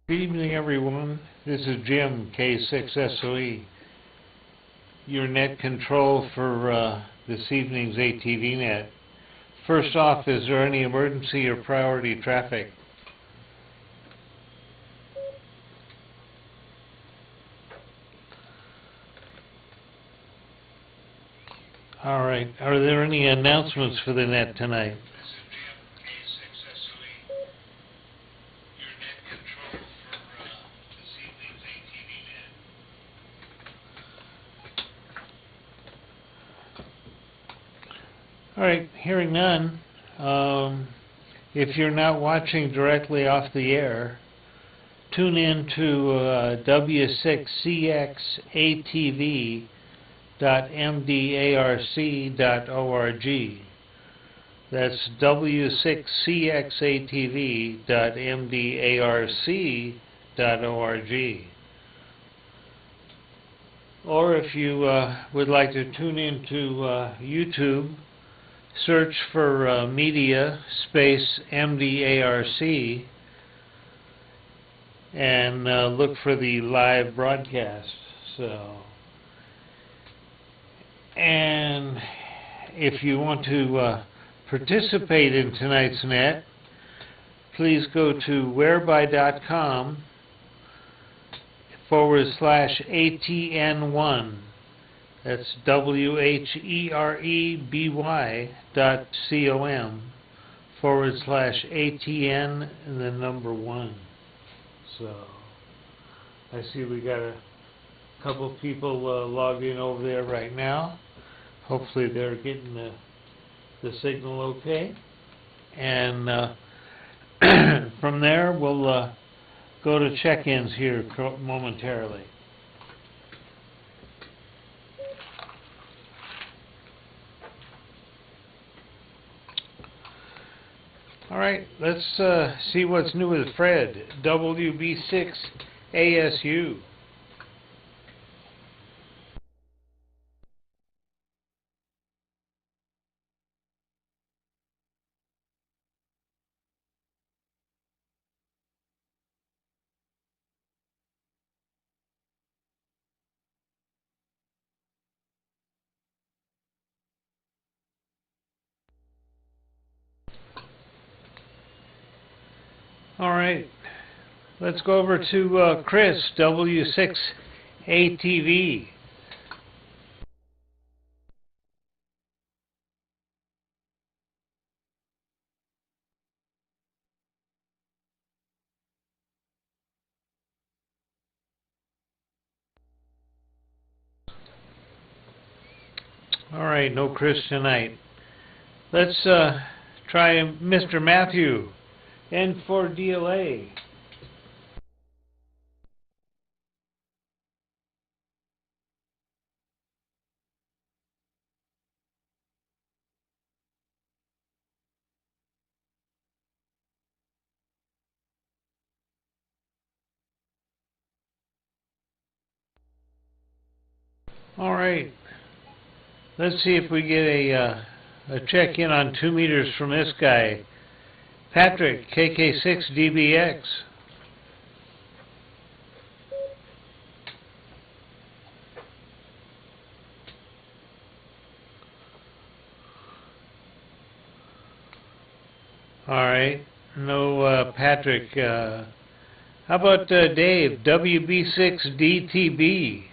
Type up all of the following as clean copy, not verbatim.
Good evening, everyone. This is Jim, K6SOE, your net control for this evening's ATV net. First off, is there any emergency or priority traffic? All right. Are there any announcements for the net tonight? All right, hearing none. If you're not watching directly off the air, tune in to w6cxatv.mdarc.org. That's w6cxatv.mdarc.org. Or if you would like to tune into YouTube, search for media space MDARC and look for the live broadcast. And if you want to participate in tonight's net, please go to whereby.com/ATN1. That's WHEREBY.com/ATN and then number 1. So I see we got a couple people logged in over there right now. Hopefully they're getting the signal okay. And from there we'll go to check-ins here momentarily. All right, let's see what's new with Fred, WB6ASU. All right, let's go over to Chris, W6ATV. All right, no Chris tonight. Let's try Mr. Matthew, N4DLA. All right, let's see if we get a check-in on 2 meters from this guy, Patrick, KK6DBX. All right, no Patrick. How about Dave, WB6DTB?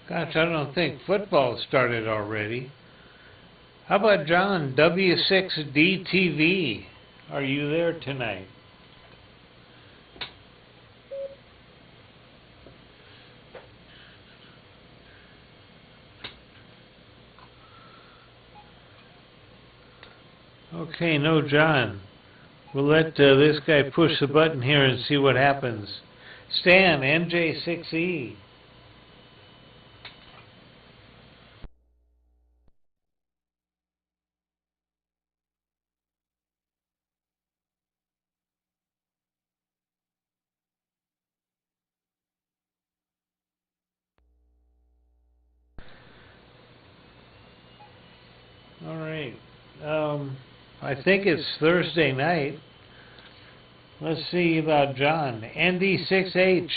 Gosh, I don't think football started already. How about John, W6DTV? Are you there tonight? Okay, no John. We'll let this guy push the button here and see what happens. Stan, NJ6E. All right. I think it's Thursday night. Let's see about John. ND6H.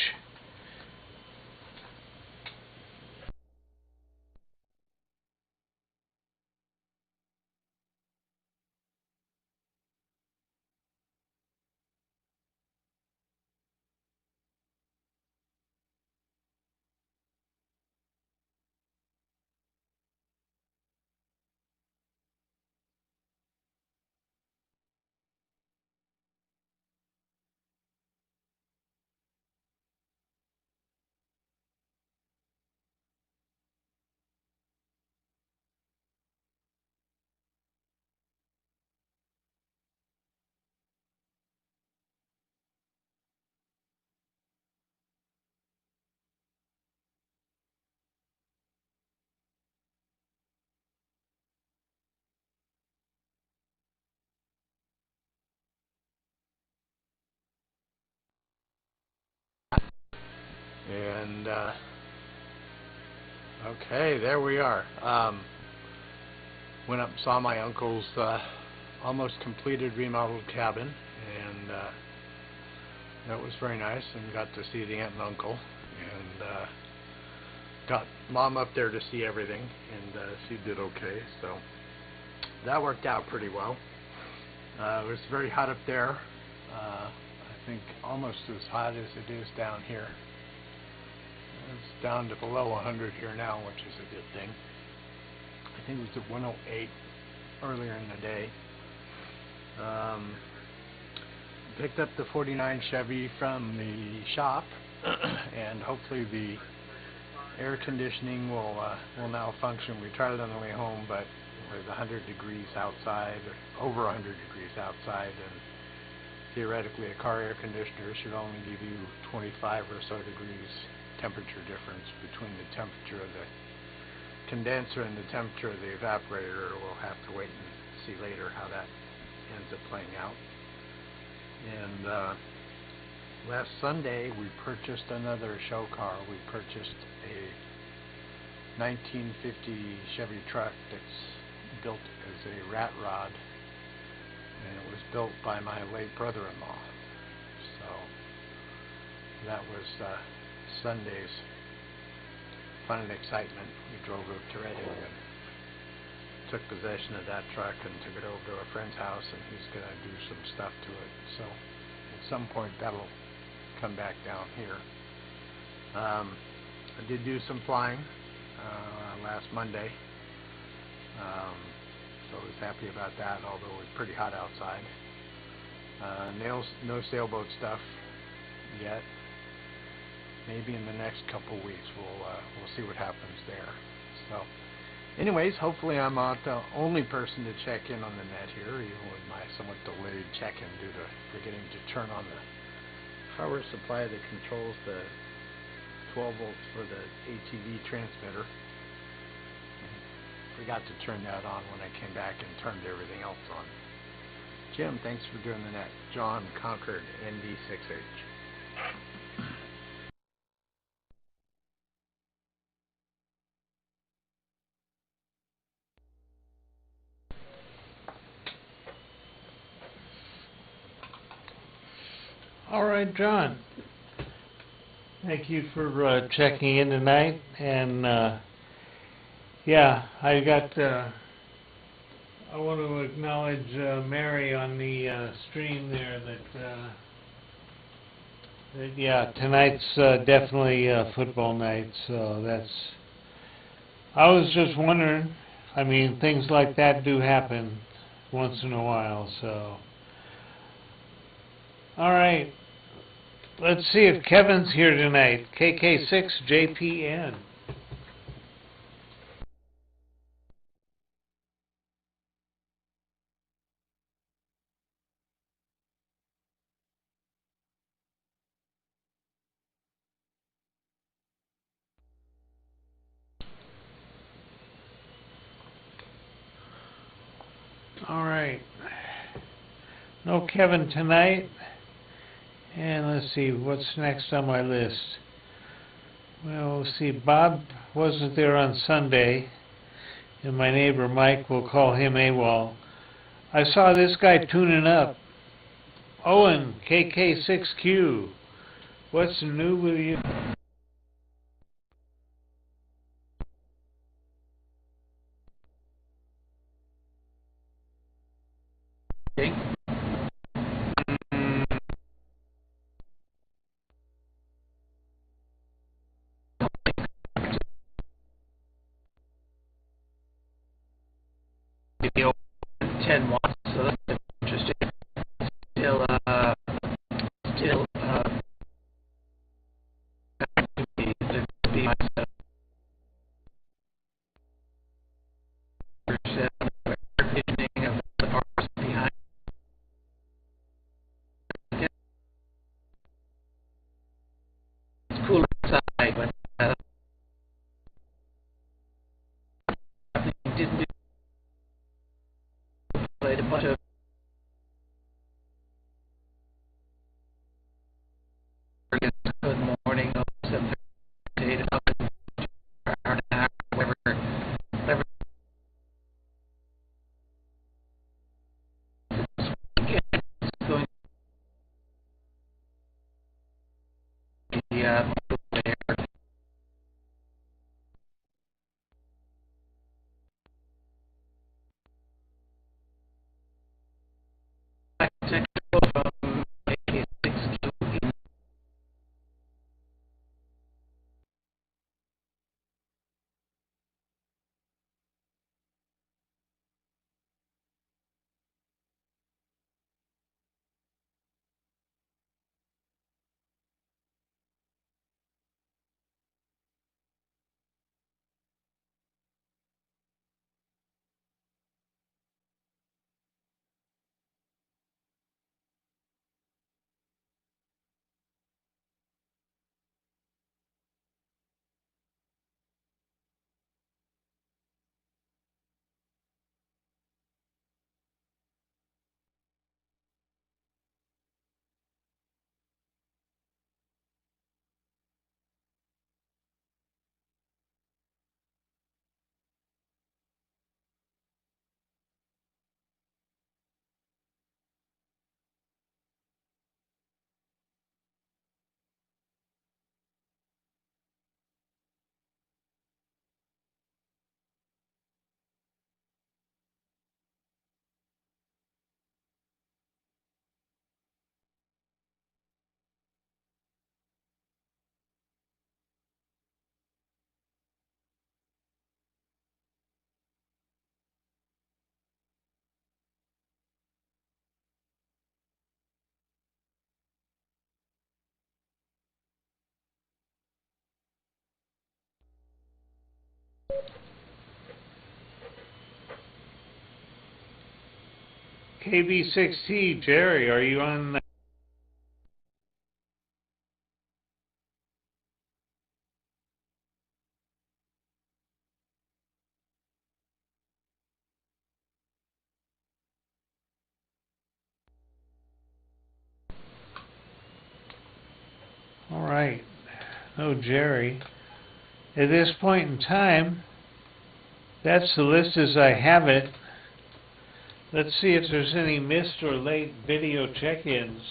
And okay, there we are. Went up and saw my uncle's almost completed remodeled cabin, and that was very nice, and got to see the aunt and uncle, and got mom up there to see everything, and she did okay, so that worked out pretty well. It was very hot up there. I think almost as hot as it is down here. It's down to below 100 here now, which is a good thing. I think it was at 108 earlier in the day. Picked up the 49 Chevy from the shop, and hopefully the air conditioning will now function. We tried it on the way home, but with 100 degrees outside, over 100 degrees outside, and theoretically a car air conditioner should only give you 25 or so degrees temperature difference between the temperature of the condenser and the temperature of the evaporator. We'll have to wait and see later how that ends up playing out. And last Sunday we purchased another show car. We purchased a 1950 Chevy truck that's built as a rat rod, and it was built by my late brother-in-law. So that was Sunday's fun and excitement. We drove up to Reading and took possession of that truck and took it over to a friend's house, and he's going to do some stuff to it. So at some point that'll come back down here. I did do some flying last Monday, so I was happy about that, although it was pretty hot outside. No sailboat stuff yet. Maybe in the next couple weeks we'll see what happens there. So anyways, hopefully I'm not the only person to check in on the net here, even with my somewhat delayed check-in due to forgetting to turn on the power supply that controls the 12 volts for the ATV transmitter. Forgot to turn that on when I came back and turned everything else on. Jim, thanks for doing the net. John, Concord, ND6H. All right, John. Thank you for checking in tonight. And yeah, I want to acknowledge Mary on the stream there. That yeah, tonight's definitely football night. So that's. I was just wondering. I mean, things like that do happen once in a while. So. All right. Let's see if Kevin's here tonight. KK6JPN. All right. No Kevin tonight. And let's see, what's next on my list? Well, let's see, Bob wasn't there on Sunday. and my neighbor Mike will call him AWOL. I saw this guy tuning up. Owen, KK6Q, what's new with you? Video 10 watts, so that's interesting. Still, be my setup. Conditioning of the parts behind. It's cool outside, but didn't do. Played a bunch of. Good morning, 7:38, about an hour and a half, whatever. It's going to be there. Technical from AK6Q. KB6T, Jerry, are you on? All right. No, Jerry. At this point in time, that's the list as I have it. Let's see if there's any missed or late video check-ins.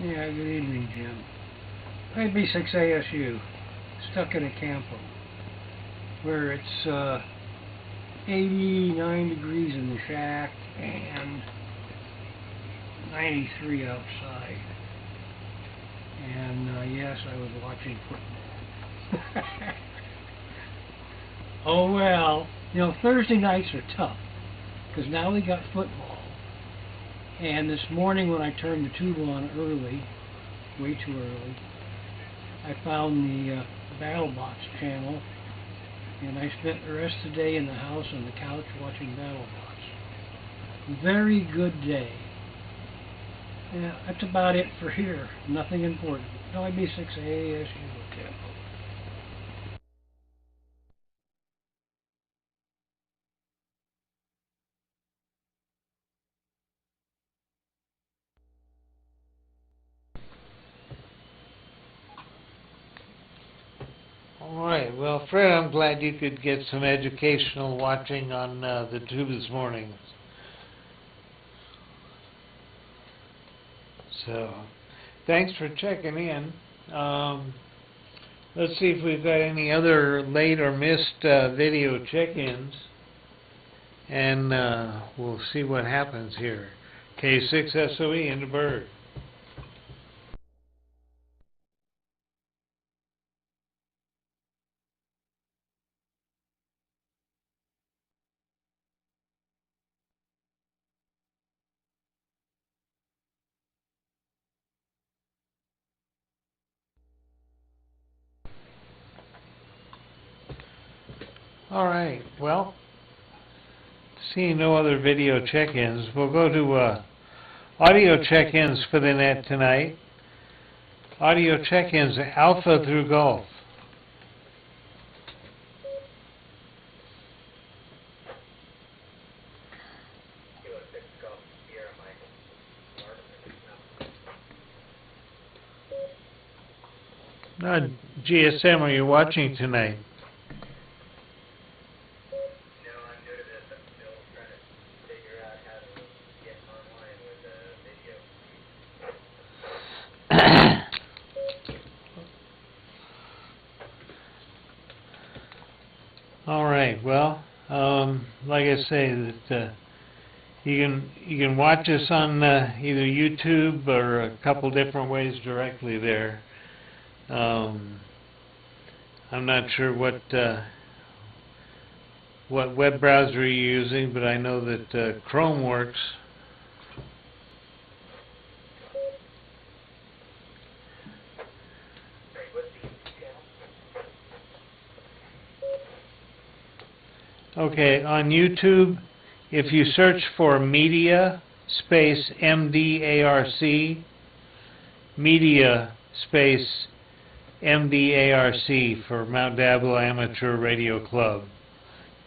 Yeah, good evening, Jim. I'd be 6 ASU, stuck in a camper, where it's 89 degrees in the shack and 93 outside. And yes, I was watching football. Oh well, you know, Thursday nights are tough, because now we got football. And this morning when I turned the tube on early, way too early, I found the BattleBots channel, and I spent the rest of the day in the house on the couch watching BattleBots. Very good day. Yeah, that's about it for here. Nothing important. LIB 6 ASU Tempo. All right. Well, Fred, I'm glad you could get some educational watching on the tube this morning. So, thanks for checking in. Let's see if we've got any other late or missed video check-ins, and we'll see what happens here. K6SOE in the bird. All right. Well, seeing no other video check-ins, we'll go to audio check-ins for the net tonight. Audio check-ins Alpha through Golf. GSM, are you watching tonight? All right. Well, like I say, that you can watch us on either YouTube or a couple different ways directly there. I'm not sure what web browser you're using, but I know that Chrome works. Okay, on YouTube, if you search for media space MDARC, media space MDARC for Mount Diablo Amateur Radio Club,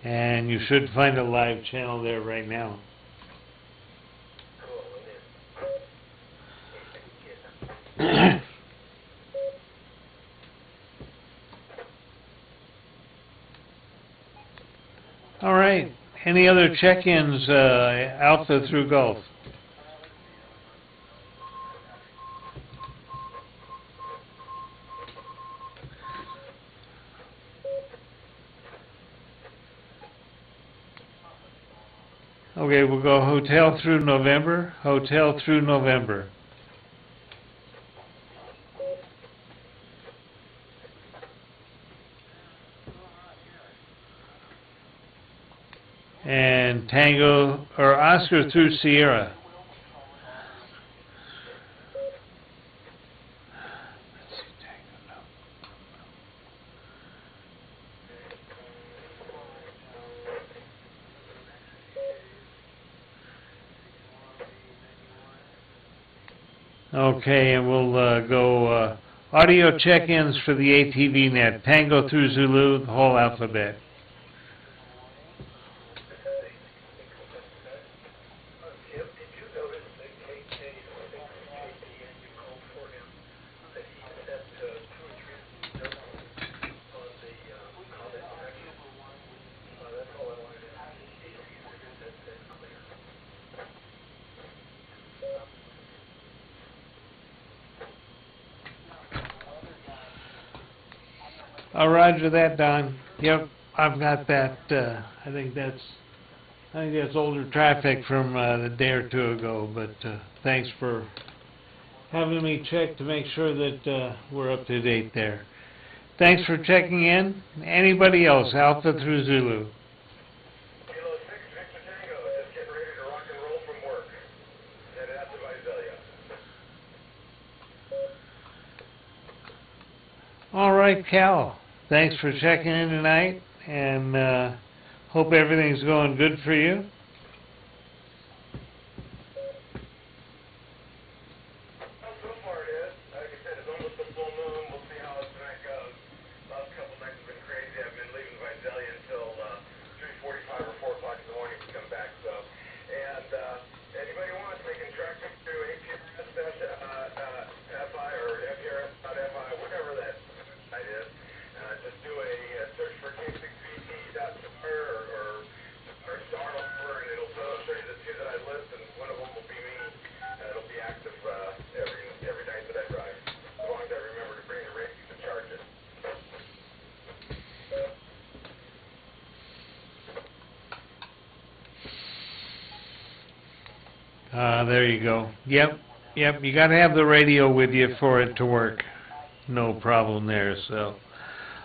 and you should find a live channel there right now. All right. Any other check-ins, Alpha through Golf? Okay, we'll go hotel through November, hotel through November. And Tango, or Oscar through Sierra. Okay, and we'll go audio check-ins for the ATV net. Tango through Zulu, the whole alphabet. Roger that, Don. Yep, I've got that. I think that's older traffic from a day or two ago. But thanks for having me check to make sure that we're up to date there. Thanks for checking in. Anybody else? Alpha through Zulu. Kilo 6, Victor Tango, just getting ready to rock and roll from work. Headed out to Visalia. All right, Cal. Thanks for checking in tonight, and hope everything's going good for you. So far it is. Like I said, it's almost a full moon. We'll see how tonight goes. Last couple nights have been crazy. I've been leaving Visalia until 3:45 or 4 o'clock in the morning to come back. So, and anybody wants, they can track me through APRS-FI or FPRS.FI, whatever that site is. Just do There you go. Yep, yep, you gotta have the radio with you for it to work. No problem there, so.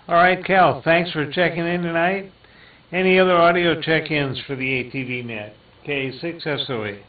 All right, Cal, thanks for checking in tonight. Any other audio check-ins for the ATV net? K6SOE.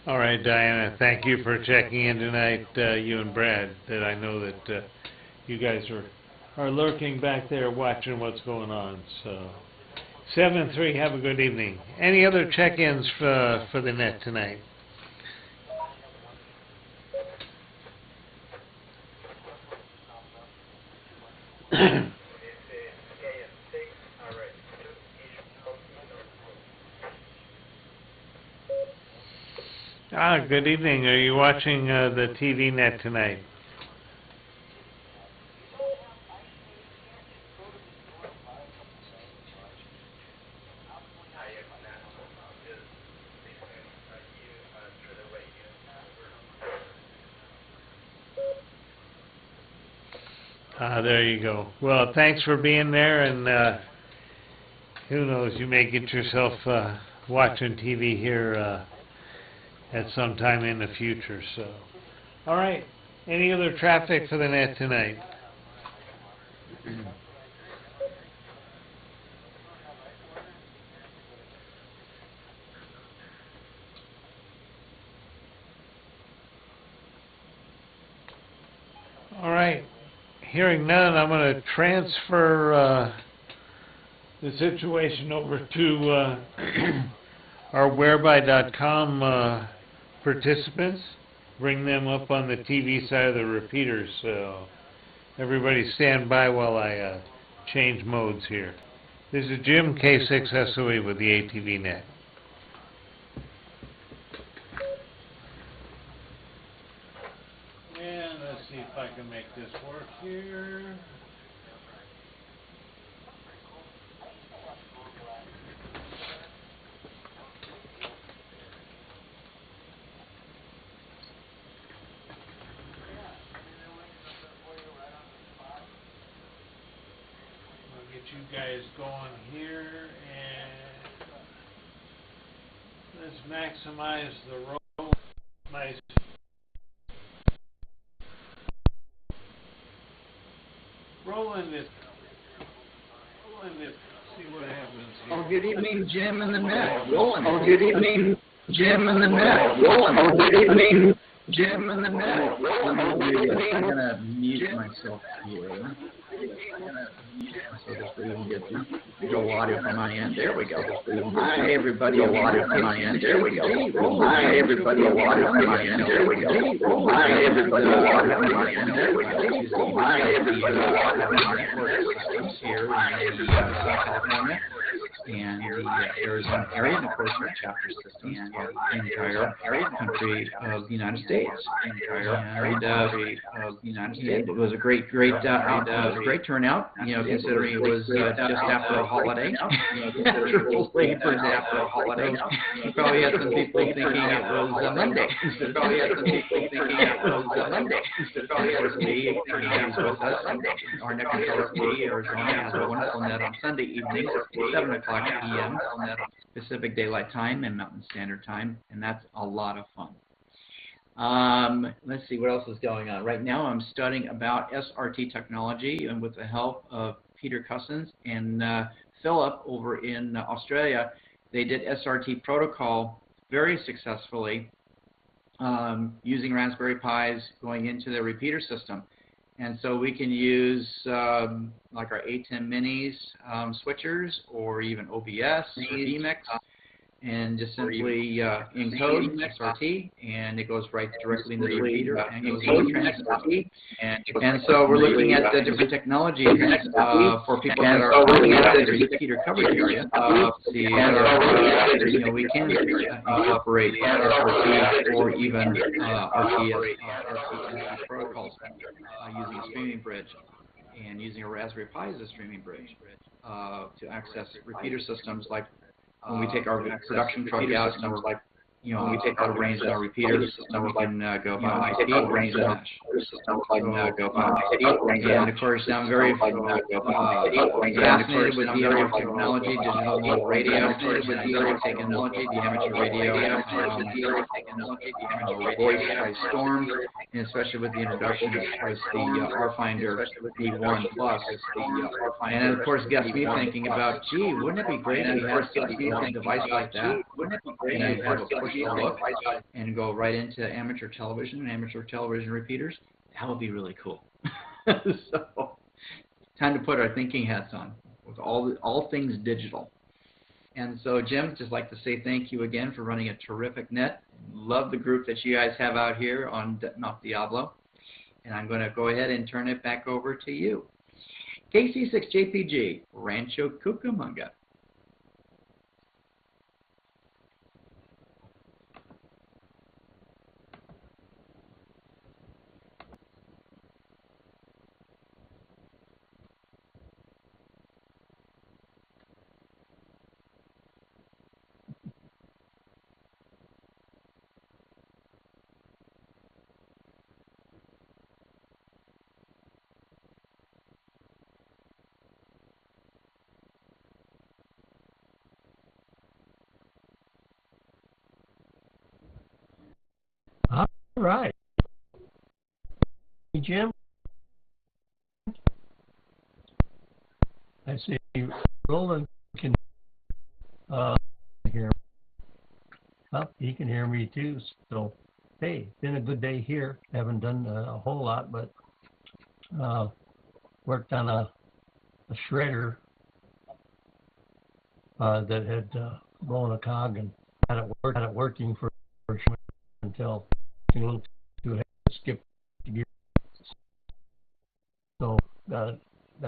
All right, Diana, thank you for checking in tonight, you and Brad, that I know that you guys are lurking back there watching what's going on. So, 7-3, have a good evening. Any other check-ins for the net tonight? Good evening. Are you watching the TV net tonight? There you go. Well, thanks for being there, and who knows, you may get yourself watching TV here at some time in the future. So, all right. Any other traffic for the net tonight? All right. Hearing none, I'm going to transfer the situation over to our whereby.com participants, bring them up on the TV side of the repeaters. So everybody stand by while I change modes here. This is Jim, K6SOE with the ATV net. And let's see if I can make this work here. You guys going here, and let's maximize the roll. Nice. Rolling this. See what happens here. Oh, good evening, Jim and the net. Rolling. Oh, good evening, Jim and the net. Rolling. Oh, good evening, Jim and the net. I'm gonna mute myself here. So this way we can get the audio from my end. There we go. Hi, everybody. Audio from my end. There we go. Hi, everybody. Audio from my end. There we go. Hi, everybody. Audio from my end. There we go. Hi, everybody. Audio from my end. Here in California and the Arizona area, and of course our chapter systems and the entire country of the United States. It was a great turnout. You know, considering it was just after a holiday. You probably had some people thinking it was a Monday. Our next Arizona has a wonderful net on Sunday evening, 7 o'clock p.m. Pacific Daylight Time and Mountain Standard Time, and that's a lot of fun. Let's see what else is going on. Right now I'm studying about SRT technology, and with the help of Peter Cousins and Philip over in Australia, they did SRT protocol very successfully using Raspberry Pis going into the repeater system. And so we can use like our A10 minis switchers, or even OBS or VMix, and just simply encode XRT, and it goes right directly into the repeater and goes into the transmitter. And so we're looking at the different technologies for people that are looking at the repeater coverage area. See whether we can incorporate XRT or even RTSP protocols using a streaming bridge and using a Raspberry Pi as a streaming bridge to access repeater systems like when we take our production truck out, when we take out a range in our repeater system, we can go by IP range and mesh. And of course, I'm very fascinated with DMR technology, digital mode radio, technology, the amateur radio, voice by storm, and especially with the introduction of the RFinder V1 Plus. And of course, gets me thinking about, gee, wouldn't it be great if we had a device like that? And have a push to look and go right into amateur television and amateur television repeaters? That would be really cool. So, time to put our thinking hats on with all things digital. And so, Jim, just like to say thank you again for running a terrific net. Love the group that you guys have out here on Mount Diablo. And I'm going to go ahead and turn it back over to you. KC6JPG, Rancho Cucamonga. All right. Hey, Jim. I see Roland can hear me. Well, he can hear me too. So, hey, been a good day here. Haven't done a whole lot, but worked on a shredder that had blown a cog and had it working for until a little too heavy to skip the gear. So got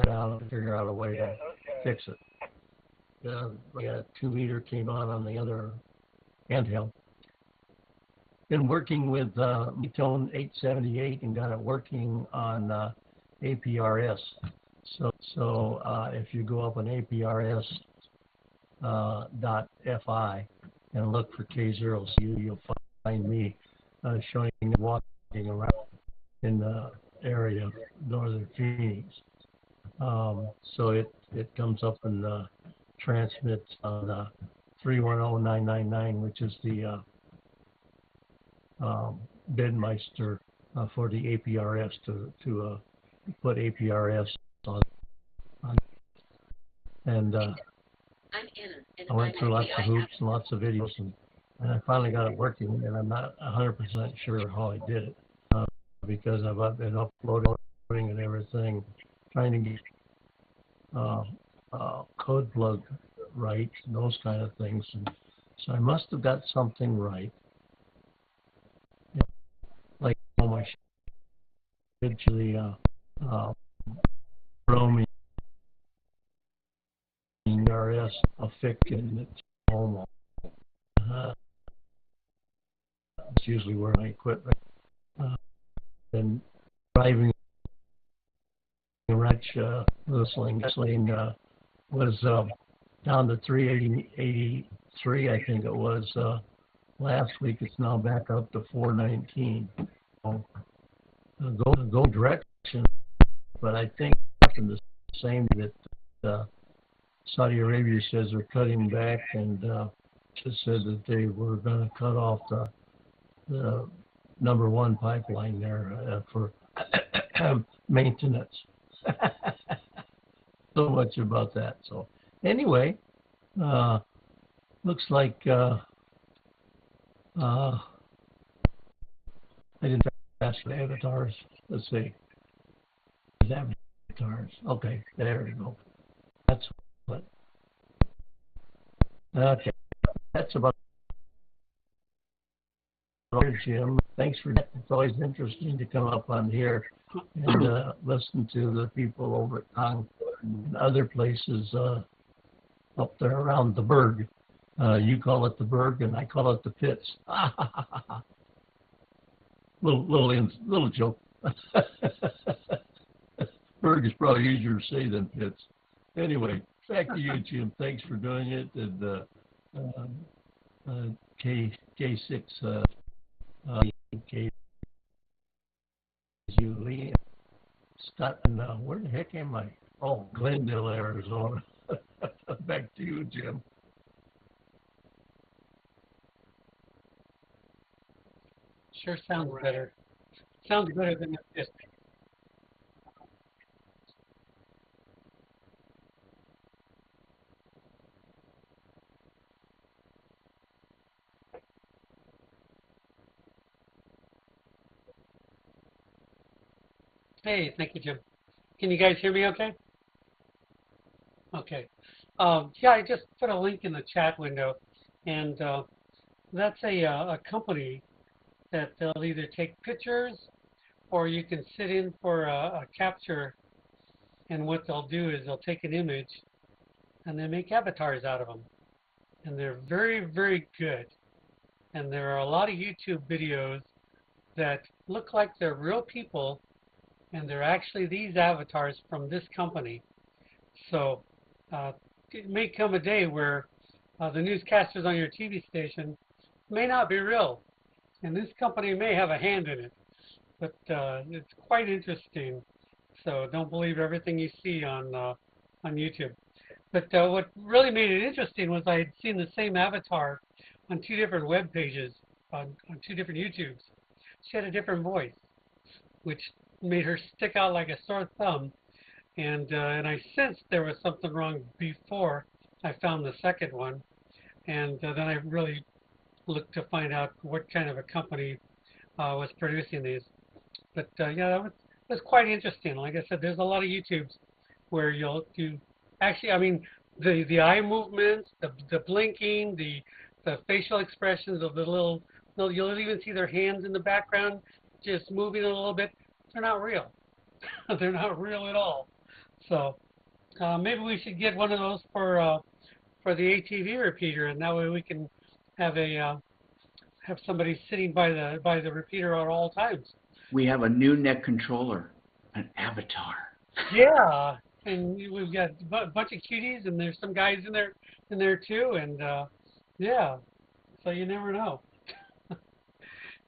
out and figure out a way to fix it. We got a 2-meter came on the other handheld. Been working with Tone 878 and got it working on APRS. So if you go up on APRS.fi and look for K0CU, you'll find me showing walking around in the area of northern Phoenix. So it comes up and transmits on 310999, which is the Bedmeister for the APRS to put APRS on. And I went through lots of hoops and lots of videos, and I finally got it working, and I'm not 100% sure how I did it because I've been uploading and everything, trying to get code plug right and those kind of things. And so I must have got something right. Like my actually roaming RS a fic and it's home. It's usually where my equipment. And driving around listening was down to 383, I think it was last week. It's now back up to 419. So, go direction, but I think it's the same that Saudi Arabia says they're cutting back, and just said that they were going to cut off the number one pipeline there for maintenance. So much about that. So anyway, looks like I didn't pass the avatars. Let's see. Avatars. Okay, there we go. That's what. Okay. that's about it, Jim. Thanks for that. It's always interesting to come up on here and listen to the people over at Concord and other places up there around the Berg. You call it the Berg, and I call it the pits. little joke. Berg is probably easier to say than pits. Anyway, back to you, Jim. Thanks for doing it. And K6, K, Lee, Scott, and where the heck am I? Oh, Glendale, Arizona. Back to you, Jim. Sure sounds better. Sounds better than this. Hey, thank you, Jim. Can you guys hear me okay? Okay. Yeah, I just put a link in the chat window, and that's a company that they'll either take pictures or you can sit in for a capture, and what they'll do is they'll take an image and they make avatars out of them. And they're very, very good. And there are a lot of YouTube videos that look like they're real people, and they're actually these avatars from this company. So it may come a day where the newscasters on your TV station may not be real, and this company may have a hand in it. But it's quite interesting. So don't believe everything you see on YouTube. But what really made it interesting was I had seen the same avatar on two different web pages on two different YouTubes. She had a different voice, which made her stick out like a sore thumb. And I sensed there was something wrong before I found the second one. And then I really looked to find out what kind of a company was producing these. But yeah, that was quite interesting. Like I said, there's a lot of YouTubes where you'll do, actually, I mean, the eye movements, the blinking, the facial expressions of the little, you'll even see their hands in the background just moving a little bit. They're not real. They're not real at all. So maybe we should get one of those for the ATV repeater, and that way we can have have somebody sitting by the repeater at all times. We have a new neck controller, an avatar. Yeah, and we've got a bunch of cuties, and there's some guys in there too, and yeah, so you never know.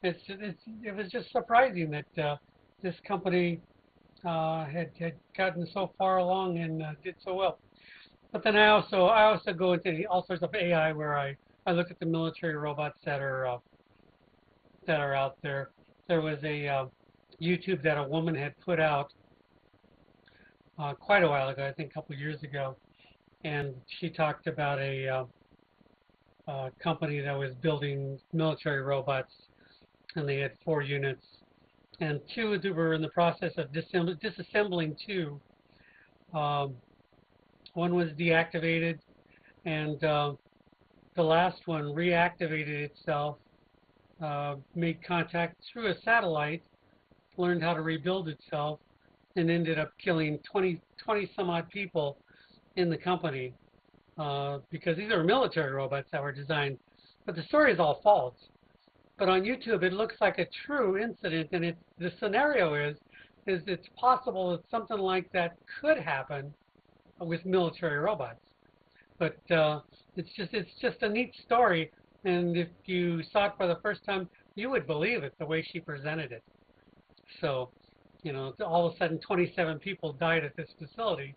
It was just surprising that this company had gotten so far along and did so well. But then I also go into all sorts of AI where I look at the military robots that are out there. There was a YouTube that a woman had put out quite a while ago, I think a couple of years ago, and she talked about a company that was building military robots, and they had 4 units, and 2 were in the process of disassembling 2. One was deactivated, and the last one reactivated itself, made contact through a satellite, learned how to rebuild itself, and ended up killing 20 some odd people in the company because these are military robots that were designed. But the story is all false. But on YouTube, it looks like a true incident, and the scenario is it's possible that something like that could happen with military robots. But it's just a neat story, and if you saw it for the first time, you would believe it the way she presented it. So, you know, all of a sudden 27 people died at this facility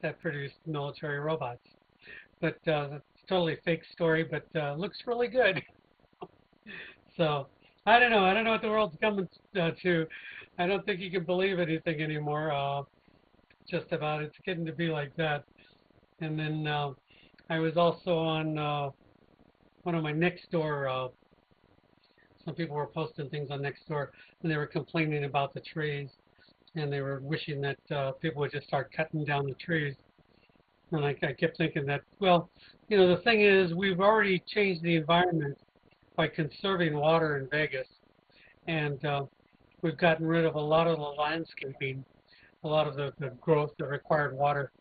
that produced military robots. But that's a totally fake story, but looks really good. So, I don't know what the world's coming to. I don't think you can believe anything anymore. Just about. It's getting to be like that. And then I was also on one of my Nextdoor. Some people were posting things on Nextdoor, and they were complaining about the trees, and they were wishing that people would just start cutting down the trees. And I kept thinking that, well, you know, the thing is, we've already changed the environment by conserving water in Vegas, and we've gotten rid of a lot of the landscaping, a lot of the growth that required water,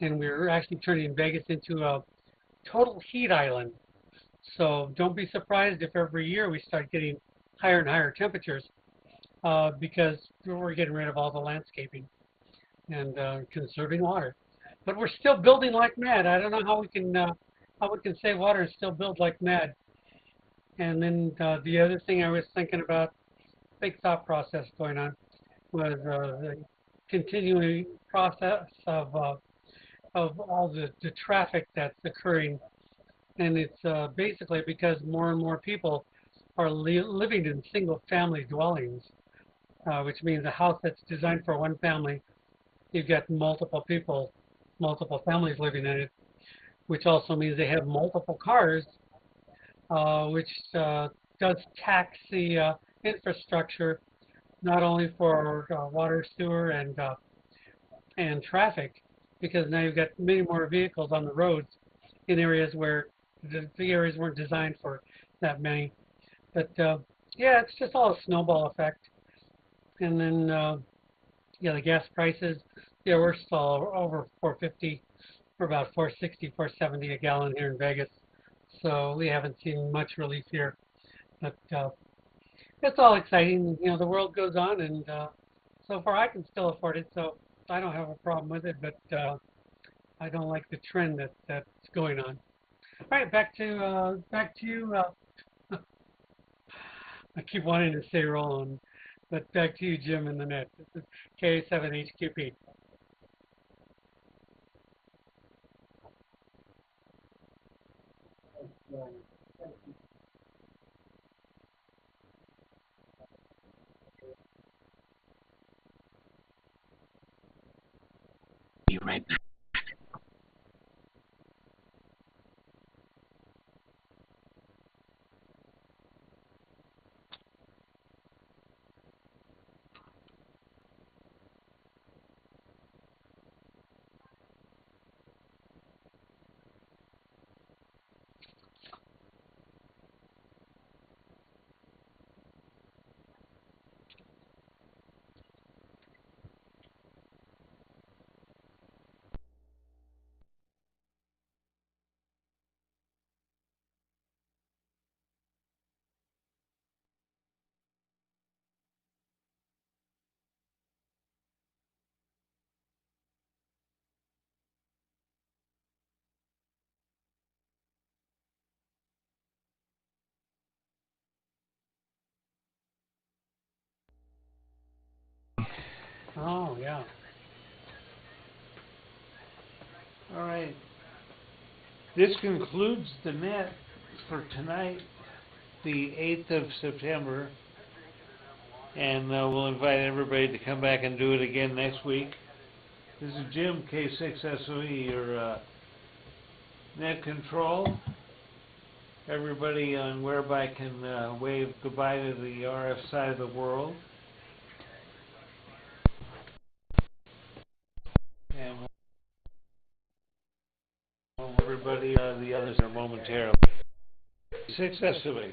and we're actually turning Vegas into a total heat island. So don't be surprised if every year we start getting higher and higher temperatures because we're getting rid of all the landscaping and conserving water. But we're still building like mad. I don't know how we can save water and still build like mad. And then the other thing I was thinking about, big thought process going on, was the continuing process of all the traffic that's occurring, and it's basically because more and more people are living in single-family dwellings, which means a house that's designed for one family, you've got multiple people, multiple families living in it, which also means they have multiple cars, which does tax the infrastructure not only for water, sewer, and traffic, because now you've got many more vehicles on the roads in areas where the areas weren't designed for that many. But yeah, it's just all a snowball effect. And then yeah, the gas prices, yeah, we're still over 450. We're about 460, 470 a gallon here in Vegas. So we haven't seen much relief here. But it's all exciting. You know, the world goes on, and so far I can still afford it, so I don't have a problem with it. But I don't like the trend that's going on. All right, back to you. I keep wanting to say Roland, but back to you, Jim, in the net. This is K7HQP. Be right back. Oh, yeah. All right. This concludes the net for tonight, the 8th of September. And we'll invite everybody to come back and do it again next week. This is Jim, K6SOE, your net control. Everybody on Whereby can wave goodbye to the RF side of the world. And everybody, the others are momentarily. K6SOE.